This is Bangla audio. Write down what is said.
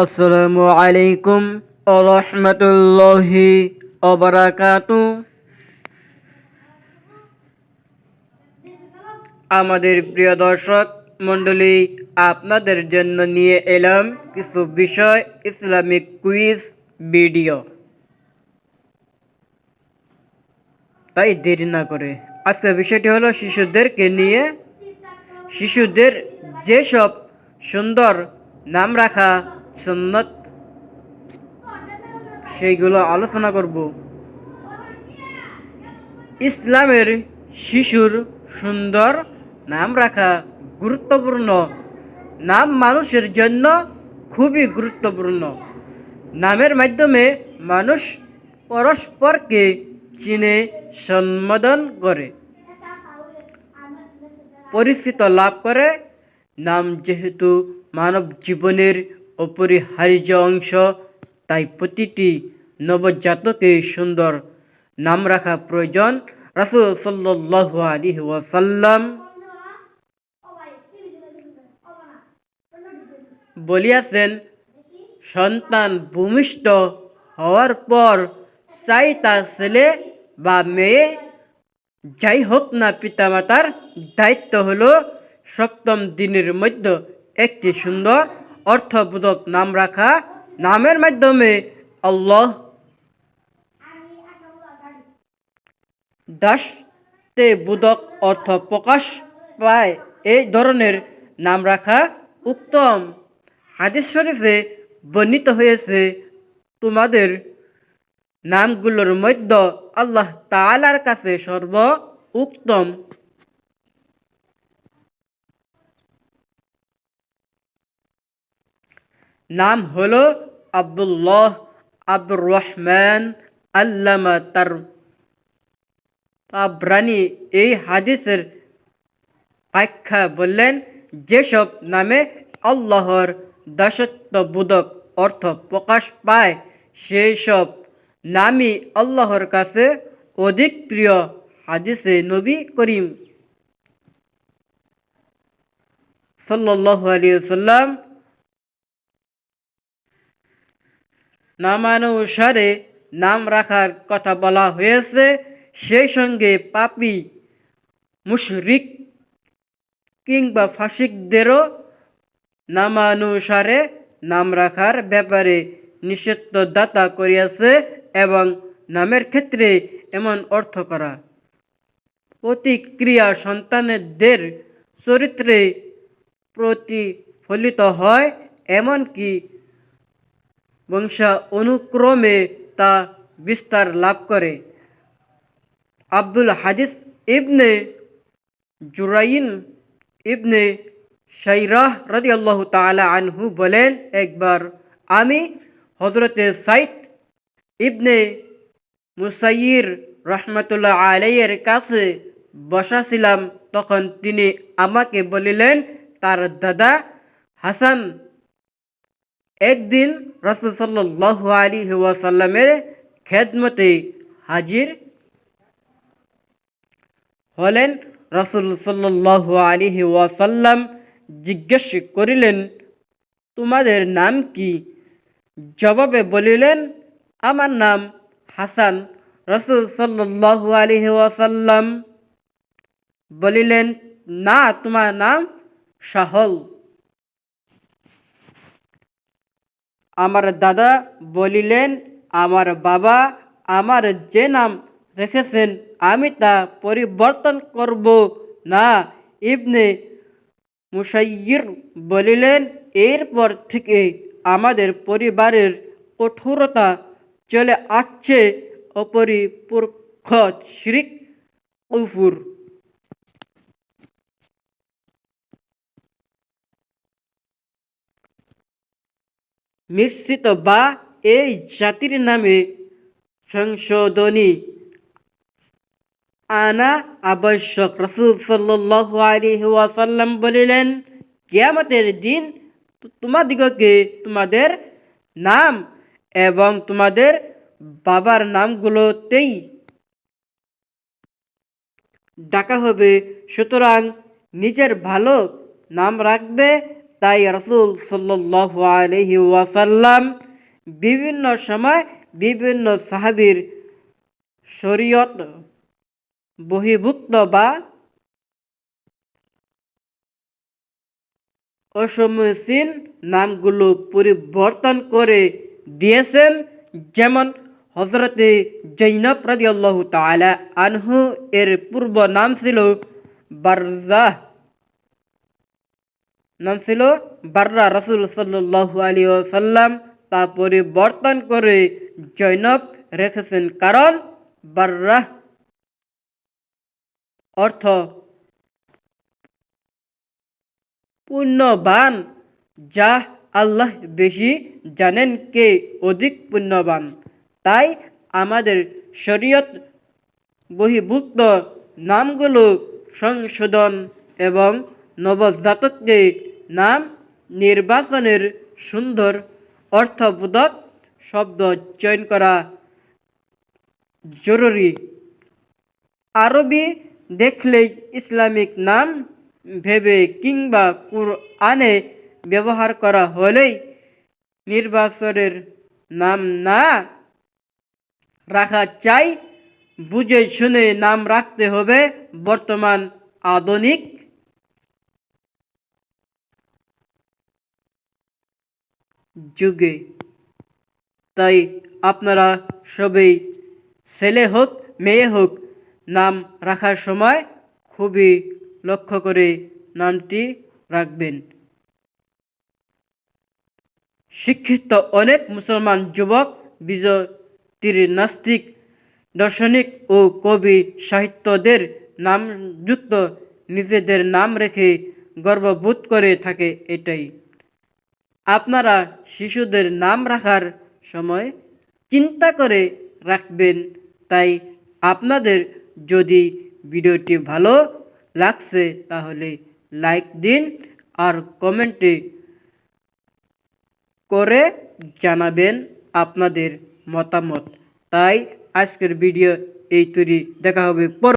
আসসালামু আলাইকুম ওয়া রাহমাতুল্লাহি ওয়া বারাকাতুহু। আমাদের প্রিয় দর্শক মণ্ডলী, আপনাদের জন্য নিয়ে এলাম কিছু বিষয় ইসলামিক কুইজ ভিডিও। তাই দেরি না করে আজকের বিষয়টি হলো শিশুদেরকে নিয়ে। শিশুদের যেসব সুন্দর নাম রাখা সুন্নত সেইগুলো আলোচনা করব। ইসলামের শিশুর সুন্দর নাম রাখা গুরুত্বপূর্ণ। নাম মানুষের জন্য খুবই গুরুত্বপূর্ণ। নামের মাধ্যমে মানুষ পরস্পরকে চিনে, সম্বোধন করে, পরিচিত লাভ করে। নাম যেহেতু মানব জীবনের অপরিহার্য অংশ, তাই প্রতিটি নবজাতকে সুন্দর নাম রাখা প্রয়োজন। রাসূল সাল্লাল্লাহু আলাইহি ওয়াসাল্লাম বলিয়াছেন, সন্তান ভূমিষ্ঠ হওয়ার পর চাই তা ছেলে বা মেয়ে যাই হোক না, পিতামাতার দায়িত্ব হলো সপ্তম দিনের মধ্যে একটি সুন্দর অর্থবোধক নাম রাখা। নামের মাধ্যমে আল্লাহ দাসতে বোধক অর্থ প্রকাশ পায়। এই ধরনের নাম রাখা উত্তম। হাদিস শরীফে বর্ণিত হয়েছে, তোমাদের নামগুলোর মধ্যে আল্লাহ তাআলার কাছে সর্ব উত্তম নাম হলো আব্দুল্লাহ, আব্দুর রহমান। আল্লামা তাবরানী এই হাদিসের ব্যাখ্যা বললেন, যেসব নামে আল্লাহর দাসত্ব বোধক অর্থ প্রকাশ পায় সেই সব নামই আল্লাহর কাছে অধিক প্রিয়। হাদিসে নবী করিম সাল্লাল্লাহু আলাইহি ওয়াসাল্লাম নামানুসারে নাম রাখার কথা বলা হয়েছে। সেই সঙ্গে পাপী, মুশরিক কিংবা ফাসিকদেরও নামানুসারে নাম রাখার ব্যাপারে নিষেধাজ্ঞা করিয়াছে, এবং নামের ক্ষেত্রে এমন অর্থ করা প্রতিক্রিয়া সন্তানদের চরিত্রে প্রতিফলিত হয়, এমনকি বংশানুক্রমে তা বিস্তার লাভ করে। আব্দুল হাদিস ইবনে জুরাইন ইবনে শাইরাহ রাদিয়াল্লাহু তাআলা আনহু বলেন, একবার আমি হযরতে সাইদ ইবনে মুসাইয়ির রাহমাতুল্লাহ আলাইহির কাছে বসা ছিলাম। তখন তিনি আমাকে বলিলেন, তার দাদা হাসান একদিন রাসূল সাল্লাল্লাহু আলাইহি ওয়াসাল্লামের খেদমতে হাজির হলেন। রাসূল সাল্লাল্লাহু আলাইহি ওয়াসাল্লাম জিজ্ঞেস করিলেন, তোমাদের নাম কি? জবাবে বলিলেন, আমার নাম হাসান। রাসূল সাল্লাল্লাহু আলাইহি ওয়াসাল্লাম বলিলেন, না, তোমার নাম সাহল। আমার দাদা বলিলেন, আমার বাবা আমার যে নাম রেখেছেন আমি তা পরিবর্তন করব না। ইবনে মুসাইয়ির বলিলেন, এরপর থেকে আমাদের পরিবারের কঠোরতা চলে আসছে, অপরিপক্ষ শিরক, কুফর। মিশ্রিত বা এই জাতির নামে সংশোধনী আনা আবশ্যক। রাসূল সাল্লাল্লাহু আলাইহি ওয়াসাল্লাম বলিলেন, কিয়ামতের দিন তোমাদিগকে তোমাদের নাম এবং তোমাদের বাবার নামগুলোতেই ডাকা হবে। সুতরাং নিজের ভালো নাম রাখবে তাই রাসূল সাল্লাল্লাহু আলাইহি ওয়াসাল্লাম বিভিন্ন সময় বিভিন্ন সাহাবীর শরীয়ত বহির্ভূত বা অসমীচীন নামগুলো পরিবর্তন করে দিয়েছেন। যেমন হযরতে জৈনব রাদিয়াল্লাহু তাআলা আনহু এর পূর্ব নাম ছিল বাররা। রাসূল সাল্লাল্লাহু আলাইহি ওয়াসাল্লাম তা পরিবর্তন করে জৈনব রেখেছেন, কারণ বাররা অর্থ পুণ্যবান, যা আল্লাহ বেশি জানেন কে অধিক পুণ্যবান। তাই আমাদের শরীয়ত বহির্ভূত নামগুলো সংশোধন এবং নবজাতককে নাম নির্বাচনের সুন্দর অর্থবোধক শব্দ চয়ন করা জরুরি। আরবি দেখলেই ইসলামিক নাম ভেবে কিংবা কুরআনে ব্যবহার করা হলেই নির্বাচনের নাম না রাখা চাই। বুঝে শুনে নাম রাখতে হবে বর্তমান আধুনিক যুগে। তাই আপনারা সবাই, ছেলে হোক মেয়ে হোক, নাম রাখার সময় খুবই লক্ষ্য করে নামটি রাখবেন। শিক্ষিত অনেক মুসলমান যুবক বিজয়ীর নাস্তিক দার্শনিক ও কবি সাহিত্যদের নামযুক্ত নিজেদের নাম রেখে গর্ববোধ করে থাকে। এটাই আপনারা শিশুদের নাম রাখার সময় চিন্তা করে রাখবেন। তাই আপনাদের যদি ভিডিওটি ভালো লাগছে তাহলে লাইক দিন আর কমেন্টে করে জানাবেন আপনাদের মতামত। তাই আজকের ভিডিও এই তৈরি, দেখা হবে পর।